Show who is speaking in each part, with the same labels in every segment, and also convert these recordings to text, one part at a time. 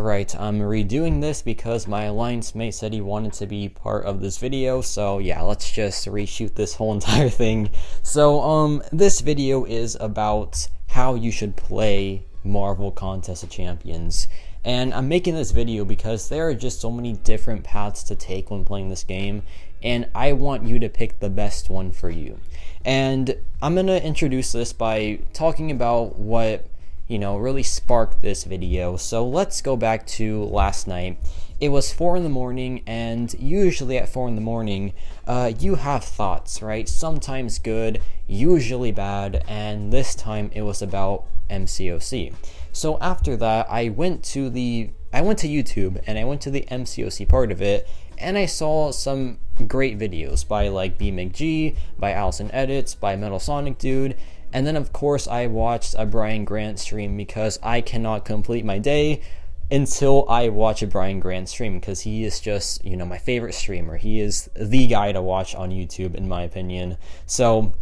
Speaker 1: Alright, I'm redoing this because my alliance mate said he wanted to be part of this video, so yeah, let's just reshoot this whole entire thing. So, this video is about how you should play Marvel Contest of Champions. And I'm making this video because there are just so many different paths to take when playing this game, and I want you to pick the best one for you. And I'm gonna introduce this by talking about what really sparked this video. So let's go back to last night. It was 4 in the morning, and usually at 4 in the morning, you have thoughts, right? Sometimes good, usually bad, and this time it was about MCOC. So after that, I went to YouTube and I went to the MCOC part of it, and I saw some great videos by like BMcG, by Allison Edits, by Metal Sonic Dude. And then of course I watched a Brian Grant stream because I cannot complete my day until I watch a Brian Grant stream, because he is just, my favorite streamer. He is the guy to watch on YouTube in my opinion. So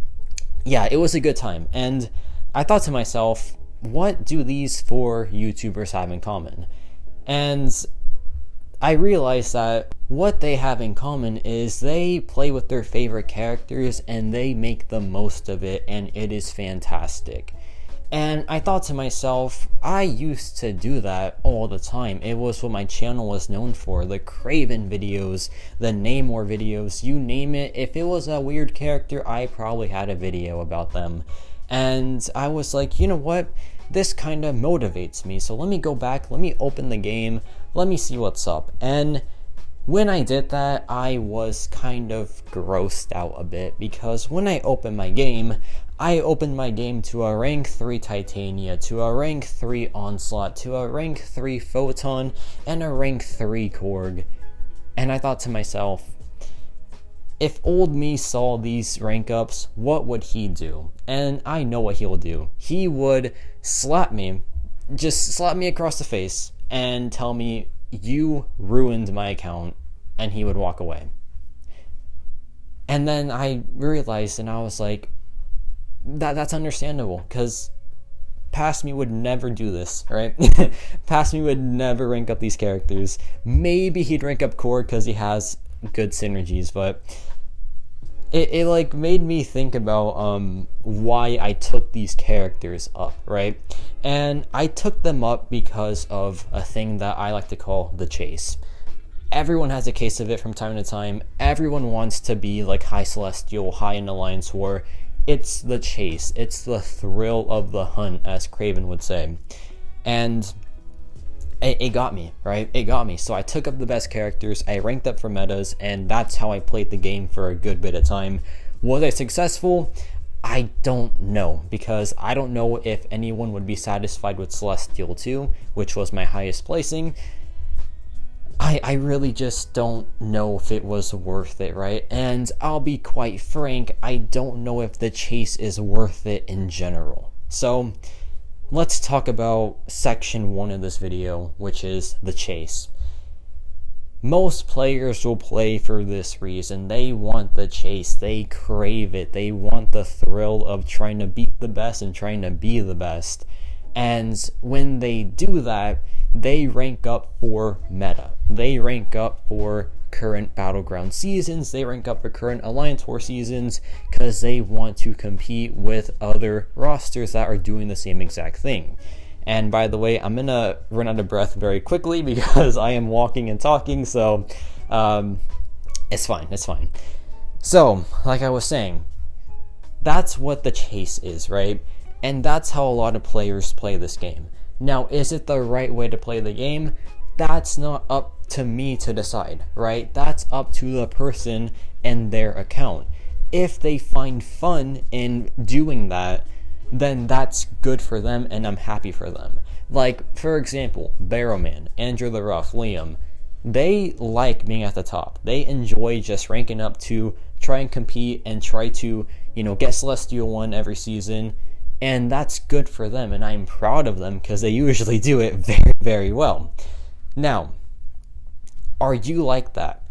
Speaker 1: yeah, it was a good time. And I thought to myself, what do these 4 YouTubers have in common? And I realized that what they have in common is they play with their favorite characters and they make the most of it, and it is fantastic. And I thought to myself, I used to do that all the time. It was what my channel was known for. The Craven videos, the Namor videos, you name it. If it was a weird character, I probably had a video about them. And I was like, you know what? This kind of motivates me. So let me go back, let me open the game, let me see what's up. And when I did that, I was kind of grossed out a bit, because when I opened my game to a rank 3 Titania, to a rank 3 Onslaught, to a rank 3 Photon, and a rank 3 Korg. And I thought to myself, if old me saw these rank ups, what would he do? And I know what he'll do. He would just slap me across the face and tell me, you ruined my account, and he would walk away. And then I realized, and I was like, that's understandable, because past me would never do this, right? Past me would never rank up these characters. Maybe he'd rank up Korg because he has good synergies, but it like made me think about why I took these characters up, right? And I took them up because of a thing that I like to call the chase. Everyone has a case of it from time to time. Everyone wants to be like high Celestial, high in Alliance War. It's the chase. It's the thrill of the hunt, as Craven would say. And it got me, right? It got me. So I took up the best characters, I ranked up for metas, and that's how I played the game for a good bit of time. Was I successful? I don't know, because I don't know if anyone would be satisfied with Celestial 2, which was my highest placing. I really just don't know if it was worth it, right? And I'll be quite frank, I don't know if the chase is worth it in general. So let's talk about section 1 of this video, which is the chase. Most players will play for this reason. They want the chase, they crave it, they want the thrill of trying to beat the best and trying to be the best. And when they do that, they rank up for meta. They rank up for current Battleground seasons, they rank up for current Alliance War seasons, because they want to compete with other rosters that are doing the same exact thing. And by the way, I'm gonna run out of breath very quickly because I am walking and talking, so it's fine. So, like I was saying, that's what the chase is, right? And that's how a lot of players play this game. Now, is it the right way to play the game? That's not up to me to decide, right? That's up to the person and their account. If they find fun in doing that, then that's good for them, and I'm happy for them. Like, for example, Barrowman, Andrew the Rough, Liam, they like being at the top. They enjoy just ranking up to try and compete and try to, get Celestial 1 every season, and that's good for them, and I'm proud of them because they usually do it very, very well. Now, are you like that?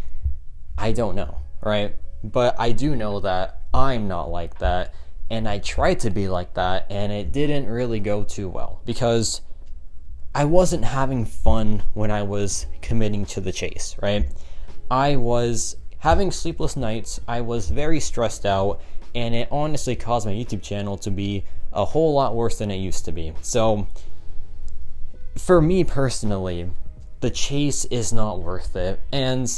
Speaker 1: I don't know, right? But I do know that I'm not like that, and I tried to be like that, and it didn't really go too well, because I wasn't having fun when I was committing to the chase, right? I was having sleepless nights, I was very stressed out, and it honestly caused my YouTube channel to be a whole lot worse than it used to be. So, for me personally, the chase is not worth it. And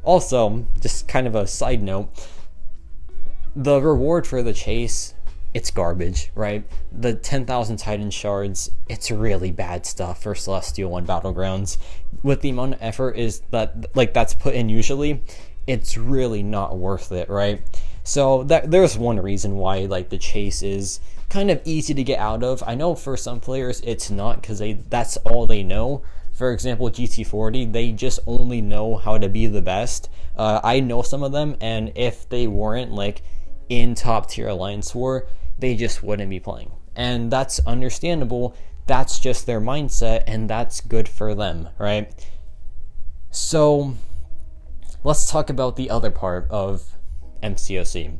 Speaker 1: also, just kind of a side note, the reward for the chase, it's garbage, right? The 10,000 Titan shards, it's really bad stuff for Celestial 1 Battlegrounds. With the amount of effort that's put in usually, it's really not worth it, right? So there's one reason why the chase is kind of easy to get out of. I know for some players it's not, because that's all they know. For example, GT40, they just only know how to be the best. I know some of them, and if they weren't in top tier Alliance War, they just wouldn't be playing. And that's understandable. That's just their mindset, and that's good for them, right? So let's talk about the other part of MCOC.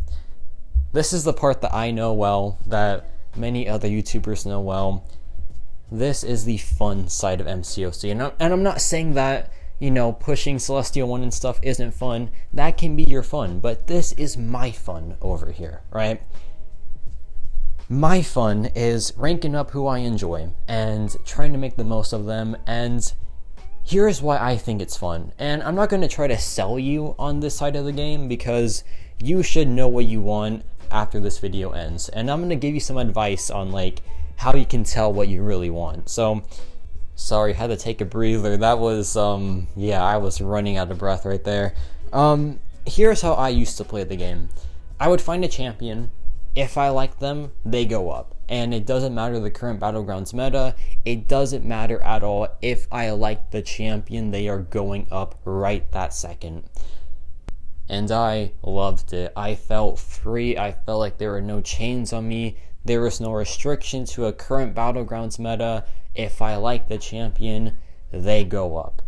Speaker 1: This is the part that I know well, that many other YouTubers know well. This is the fun side of MCOC. And I'm not saying that, pushing Celestial 1 and stuff isn't fun. That can be your fun, but this is my fun over here, right? My fun is ranking up who I enjoy and trying to make the most of them, and here's why I think it's fun. And I'm not going to try to sell you on this side of the game, because you should know what you want after this video ends. And I'm going to give you some advice on how you can tell what you really want. So, sorry, had to take a breather. That was, I was running out of breath right there. Here's how I used to play the game. I would find a champion. If I like them, they go up. And it doesn't matter the current Battlegrounds meta. It doesn't matter at all. If I like the champion, they are going up right that second. And I loved it. I felt free. I felt like there were no chains on me. There was no restriction to a current Battlegrounds meta. If I like the champion, they go up.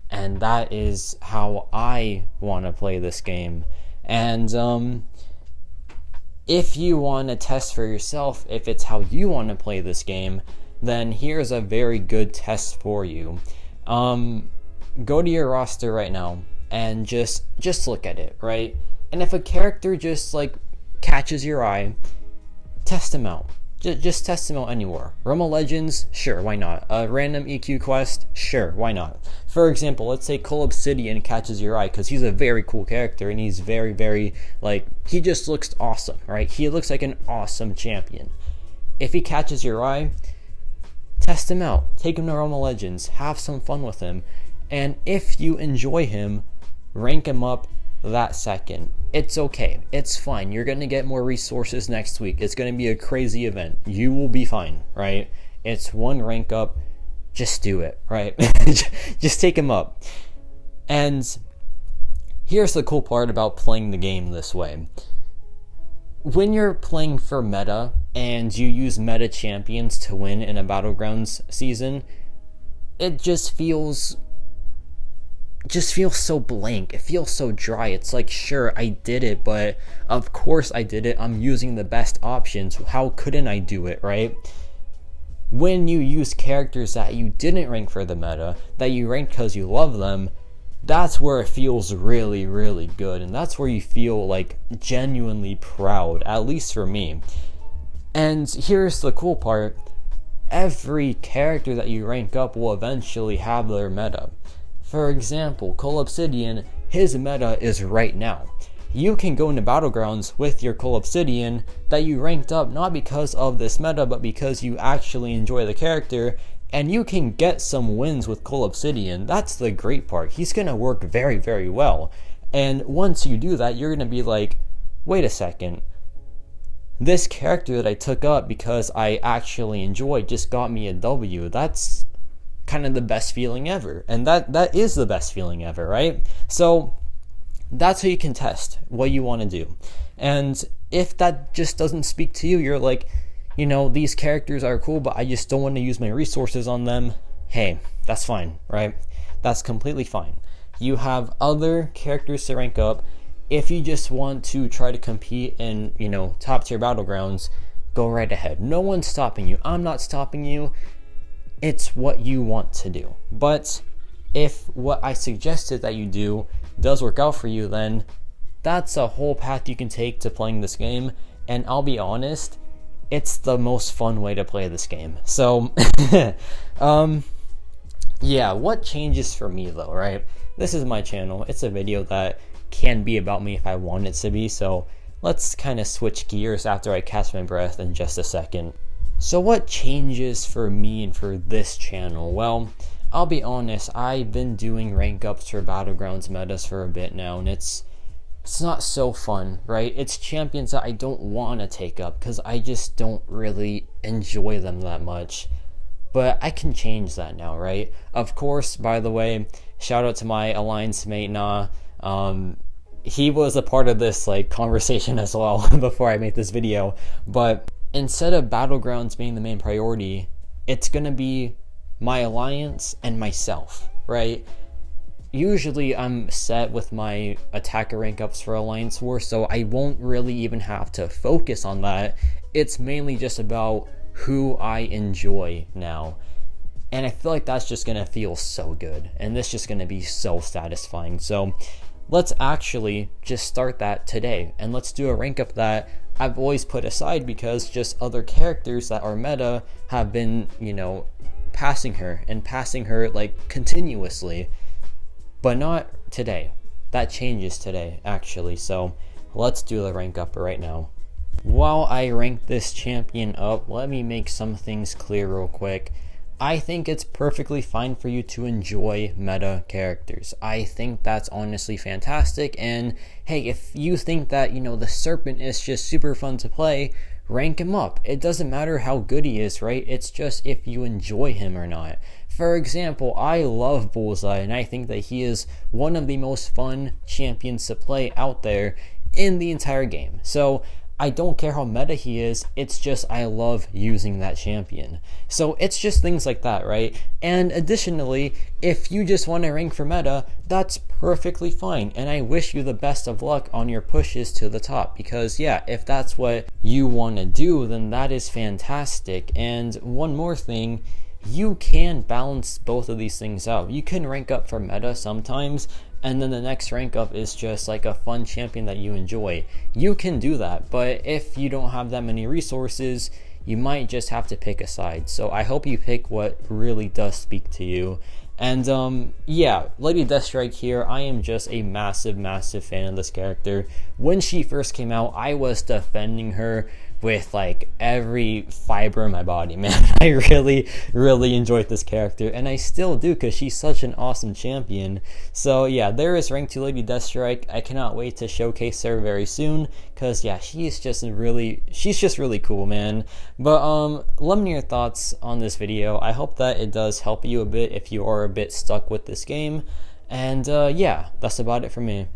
Speaker 1: And that is how I want to play this game. And if you want to test for yourself if it's how you want to play this game, then here's a very good test for you. Go to your roster right now and just look at it, right? And if a character just catches your eye, test him out. Just test him out anywhere. Realm of Legends, sure, why not? A random EQ quest, sure, why not? For example, let's say Cole Obsidian catches your eye because he's a very cool character and he's very, very, he just looks awesome, right? He looks like an awesome champion. If he catches your eye, test him out. Take him to Realm of Legends. Have some fun with him. And if you enjoy him, rank him up that second. It's okay. It's fine. You're going to get more resources next week. It's going to be a crazy event. You will be fine, right? It's one rank up. Just do it, right? Just take him up. And here's the cool part about playing the game this way. When you're playing for meta and you use meta champions to win in a Battlegrounds season, it just feels so blank. It feels so dry. It's sure, I did it, but of course I did it. I'm using the best options. How couldn't I do it, right? When you use characters that you didn't rank for the meta, that you ranked because you love them, that's where it feels really, really good. And that's where you feel genuinely proud, at least for me. And here's the cool part. Every character that you rank up will eventually have their meta. For example, Cole Obsidian, his meta is right now. You can go into Battlegrounds with your Cole Obsidian that you ranked up not because of this meta, but because you actually enjoy the character, and you can get some wins with Cole Obsidian. That's the great part. He's going to work very, very well. And once you do that, you're going to be wait a second. This character that I took up because I actually enjoyed just got me a W. That's kind of the best feeling ever. And that is the best feeling ever, right? So that's how you can test what you want to do. And if that just doesn't speak to you, you're these characters are cool, but I just don't want to use my resources on them. Hey, that's fine, right? That's completely fine. You have other characters to rank up. If you just want to try to compete in, top tier Battlegrounds, go right ahead. No one's stopping you. I'm not stopping you. it's what you want to do. But if what I suggested that you do does work out for you, then that's a whole path you can take to playing this game. And I'll be honest, it's the most fun way to play this game. So, yeah, what changes for me though, right? This is my channel. It's a video that can be about me if I want it to be. So let's kind of switch gears after I catch my breath in just a second. So what changes for me and for this channel? Well, I'll be honest, I've been doing rank ups for Battlegrounds metas for a bit now, and it's not so fun, right? It's champions that I don't want to take up because I just don't really enjoy them that much. But I can change that now, right? Of course, by the way, shout out to my alliance mate, Nah. He was a part of this like conversation as well before I made this video. But instead of Battlegrounds being the main priority, it's gonna be my alliance and myself, right? Usually I'm set with my attacker rank ups for Alliance War, so I won't really even have to focus on that. It's mainly just about who I enjoy now. And I feel like that's just gonna feel so good, and this is just gonna be so satisfying. So let's actually just start that today, and let's do a rank up that I've always put aside because just other characters that are meta have been, you know, passing her like continuously. But not today. That changes today, actually. So let's do the rank up right now. While I rank this champion up, let me make some things clear real quick. I think it's perfectly fine for you to enjoy meta characters. I think that's honestly fantastic. And hey, if you think that, you know, the Serpent is just super fun to play, rank him up. It doesn't matter how good he is, right? It's just if you enjoy him or not. For example, I love Bullseye, and I think that he is one of the most fun champions to play out there in the entire game. So I don't care how meta he is, it's just I love using that champion. So it's just things like that, right? And additionally, if you just want to rank for meta, that's perfectly fine. And I wish you the best of luck on your pushes to the top, because yeah, if that's what you want to do, then that is fantastic. And one more thing, you can balance both of these things out. You can rank up for meta sometimes, and then the next rank up is just like a fun champion that you enjoy. You can do that, but if you don't have that many resources, you might just have to pick a side. So I hope you pick what really does speak to you. And yeah, Lady Deathstrike here, I am just a massive fan of this character. When she first came out, I was defending her with like every fiber in my body, man. I really enjoyed this character, and I still do because she's such an awesome champion. So yeah, there is rank 2 Lady Deathstrike. I cannot wait to showcase her very soon because yeah, she's just really cool, man. But let me know your thoughts on this video. I hope that it does help you a bit if you are a bit stuck with this game. And yeah, that's about it for me.